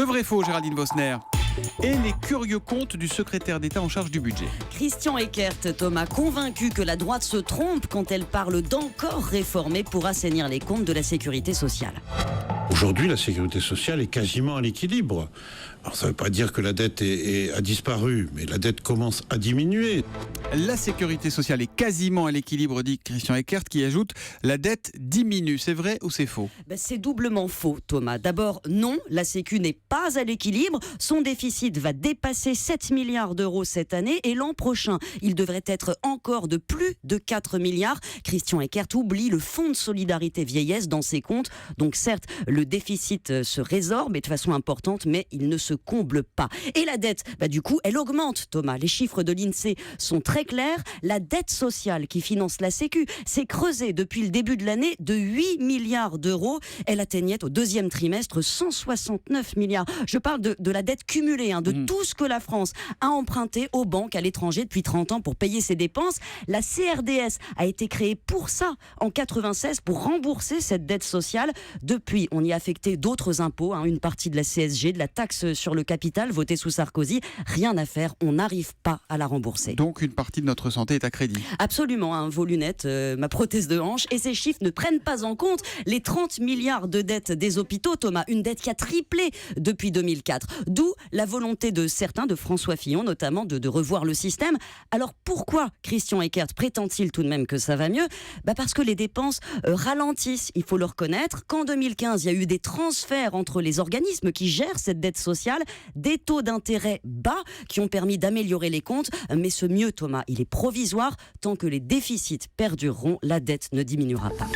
Le vrai faux, Géraldine Vosner. Et les curieux comptes du secrétaire d'État en charge du budget. Christian Eckert, Thomas, convaincu que la droite se trompe quand elle parle d'encore réformer pour assainir les comptes de la sécurité sociale. Aujourd'hui, la sécurité sociale est quasiment à l'équilibre. Alors, ça ne veut pas dire que la dette a disparu, mais la dette commence à diminuer. La sécurité sociale est quasiment à l'équilibre, dit Christian Eckert, qui ajoute « la dette diminue ». C'est vrai ou c'est faux ? C'est doublement faux, Thomas. D'abord, non, la Sécu n'est pas à l'équilibre. Son déficit va dépasser 7 milliards d'euros cette année et l'an prochain, il devrait être encore de plus de 4 milliards. Christian Eckert oublie le fonds de solidarité vieillesse dans ses comptes. Donc certes, le déficit se résorbe et de façon importante, mais il ne se comble pas. Et la dette, du coup, elle augmente, Thomas. Les chiffres de l'INSEE sont très clairs. La dette sociale qui finance la Sécu s'est creusée depuis le début de l'année de 8 milliards d'euros. Elle atteignait au deuxième trimestre 169 milliards. Je parle de la dette cumulée, de tout ce que la France a emprunté aux banques à l'étranger depuis 30 ans pour payer ses dépenses. La CRDS a été créée pour ça en 96, pour rembourser cette dette sociale. Depuis, on y a affecté d'autres impôts, une partie de la CSG, de la taxe sur le capital votée sous Sarkozy. Rien à faire, on n'arrive pas à la rembourser. Donc une partie de notre santé est à crédit. Absolument, vos lunettes, ma prothèse de hanche. Et ces chiffres ne prennent pas en compte les 30 milliards de dettes des hôpitaux, Thomas. Une dette qui a triplé depuis 2004. D'où la volonté de certains, de François Fillon notamment, de revoir le système. Alors pourquoi Christian Eckert prétend-il tout de même que ça va mieux ? Parce que les dépenses ralentissent, il faut le reconnaître. Qu'en 2015, il y a eu des transferts entre les organismes qui gèrent cette dette sociale, des taux d'intérêt bas qui ont permis d'améliorer les comptes. Mais ce mieux, Thomas, il est provisoire. Tant que les déficits perdureront, la dette ne diminuera pas.